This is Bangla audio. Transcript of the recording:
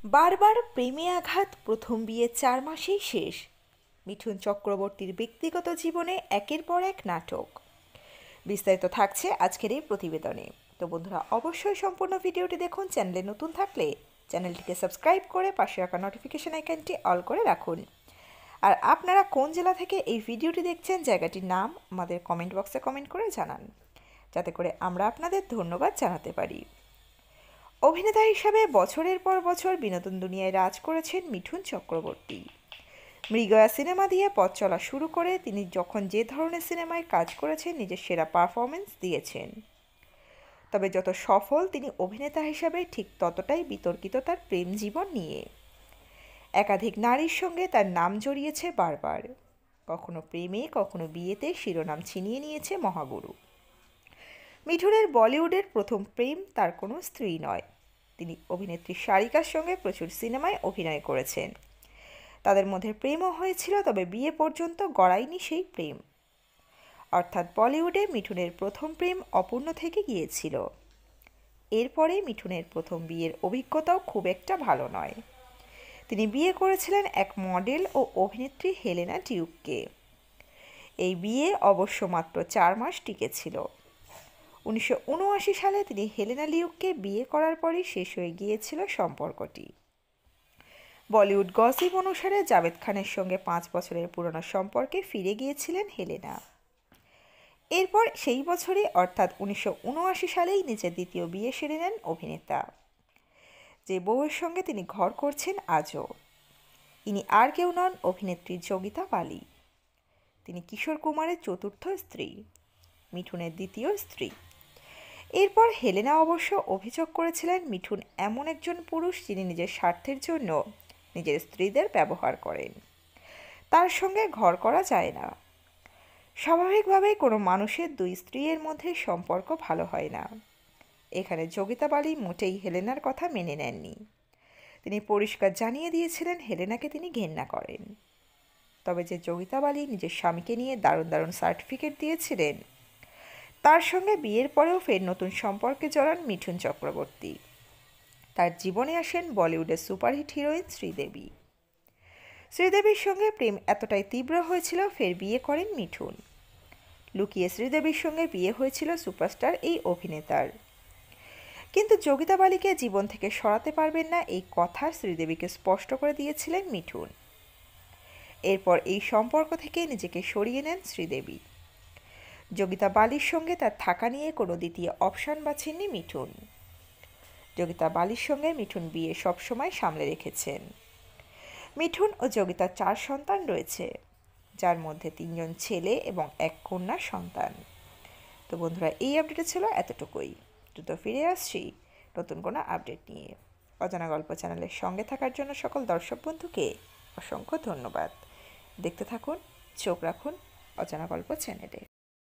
বারবার প্রেমে আঘাত, প্রথম বিয়ে 4 মাসেই শেষ। মিঠুন চক্রবর্তীর ব্যক্তিগত জীবনে একের পর এক নাটক। বিস্তারিত থাকছে আজকের এই প্রতিবেদনে। তো বন্ধুরা, অবশ্যই সম্পূর্ণ ভিডিওটি দেখুন। চ্যানেলে নতুন থাকলে চ্যানেলটিকে সাবস্ক্রাইব করে পাশে রাখা নোটিফিকেশন আইকনটি অল করে রাখুন। আর আপনারা কোন জেলা থেকে এই ভিডিওটি দেখছেন, জায়গাটির নাম আমাদের কমেন্ট বক্সে কমেন্ট করে জানান, যাতে করে আমরা আপনাদের ধন্যবাদ জানাতে পারি। অভিনেতা হিসাবে বছরের পর বছর বিনোদন দুনিয়ায় রাজ করেছেন মিঠুন চক্রবর্তী। মৃগয়া সিনেমা দিয়ে পথ চলা শুরু করে তিনি যখন যে ধরনের সিনেমায় কাজ করেছেন, নিজের সেরা পারফরমেন্স দিয়েছেন। তবে যত সফল তিনি অভিনেতা হিসাবে, ঠিক ততটাই বিতর্কিত তার প্রেম জীবন নিয়ে। একাধিক নারীর সঙ্গে তার নাম জড়িয়েছে বারবার। কখনো প্রেমে, কখনো বিয়েতে শিরোনাম ছিনিয়ে নিয়েছে মহাগুরু। মিঠুনের বলিউডের প্রথম প্রেম তার কোনো স্ত্রী নয়। তিনি অভিনেত্রী সারিকার সঙ্গে প্রচুর সিনেমায় অভিনয় করেছেন। তাদের মধ্যে প্রেমও হয়েছিল, তবে বিয়ে পর্যন্ত গড়ায়নি সেই প্রেম। অর্থাৎ বলিউডে মিঠুনের প্রথম প্রেম অপূর্ণ থেকে গিয়েছিল। এরপরে মিঠুনের প্রথম বিয়ের অভিজ্ঞতাও খুব একটা ভালো নয়। তিনি বিয়ে করেছিলেন এক মডেল ও অভিনেত্রী হেলেনা ডিউককে। এই বিয়ে অবশ্য মাত্র 4 মাস টিকেছিল। 1979 সালে তিনি হেলেনা লিউককে বিয়ে করার পরই শেষ হয়ে গিয়েছিল সম্পর্কটি। বলিউড গসিপ অনুসারে জাভেদ খানের সঙ্গে 5 বছরের পুরনো সম্পর্কে ফিরে গিয়েছিলেন হেলেনা। এরপর সেই বছরই অর্থাৎ 1979 সালেই নিজের দ্বিতীয় বিয়ে সেরে নেন অভিনেতা, যে বউয়ের সঙ্গে তিনি ঘর করছেন আজও। ইনি আর কেউ নন, অভিনেত্রী যোগিতা বালি। তিনি কিশোর কুমারের চতুর্থ স্ত্রী, মিঠুনের দ্বিতীয় স্ত্রী। এরপর হেলেনা অবশ্য অভিযোগ করেছিলেন মিঠুন এমন একজন পুরুষ যিনি নিজের স্বার্থের জন্য নিজের স্ত্রীদের ব্যবহার করেন। তার সঙ্গে ঘর করা যায় না। স্বাভাবিকভাবেই কোনো মানুষের 2 স্ত্রীর মধ্যে সম্পর্ক ভালো হয় না। এখানে যোগিতা বালি মোটেই হেলেনার কথা মেনে নেননি। তিনি পরিষ্কার জানিয়ে দিয়েছিলেন হেলেনাকে তিনি ঘেন্না করেন। তবে যে যোগিতা বালি নিজের স্বামীকে নিয়ে দারুণ দারুণ সার্টিফিকেট দিয়েছিলেন, তার সঙ্গে বিয়ের পরেও ফের নতুন সম্পর্কে জড়ান মিঠুন চক্রবর্তী। তার জীবনে আসেন বলিউডের সুপারহিট হিরোইন শ্রীদেবী। শ্রীদেবীর সঙ্গে প্রেম এতটাই তীব্র হয়েছিল, ফের বিয়ে করেন মিঠুন। লুকিয়ে শ্রীদেবীর সঙ্গে বিয়ে হয়েছিল সুপারস্টার এই অভিনেতার। কিন্তু যোগিতা বালিকে জীবন থেকে সরাতে পারবেন না, এই কথা শ্রীদেবীকে স্পষ্ট করে দিয়েছিলেন মিঠুন। এরপর এই সম্পর্ক থেকে নিজেকে সরিয়ে নেন শ্রীদেবী। যোগিতা বালির সঙ্গে তার থাকা নিয়ে কোনো দ্বিতীয় অপশান বাছেননি মিঠুন। যোগিতা বালির সঙ্গে মিঠুন বিয়ে সবসময় সামলে রেখেছেন। মিঠুন ও যোগিতার 4 সন্তান রয়েছে, যার মধ্যে 3 জন ছেলে এবং 1 কন্যা সন্তান। তো বন্ধুরা, এই আপডেটে ছিল এতটুকুই। দ্রুত ফিরে আসছি নতুন কোনো আপডেট নিয়ে। অজানা গল্প চ্যানেলের সঙ্গে থাকার জন্য সকল দর্শক বন্ধুকে অসংখ্য ধন্যবাদ। দেখতে থাকুন, চোখ রাখুন অজানা গল্প চ্যানেলে।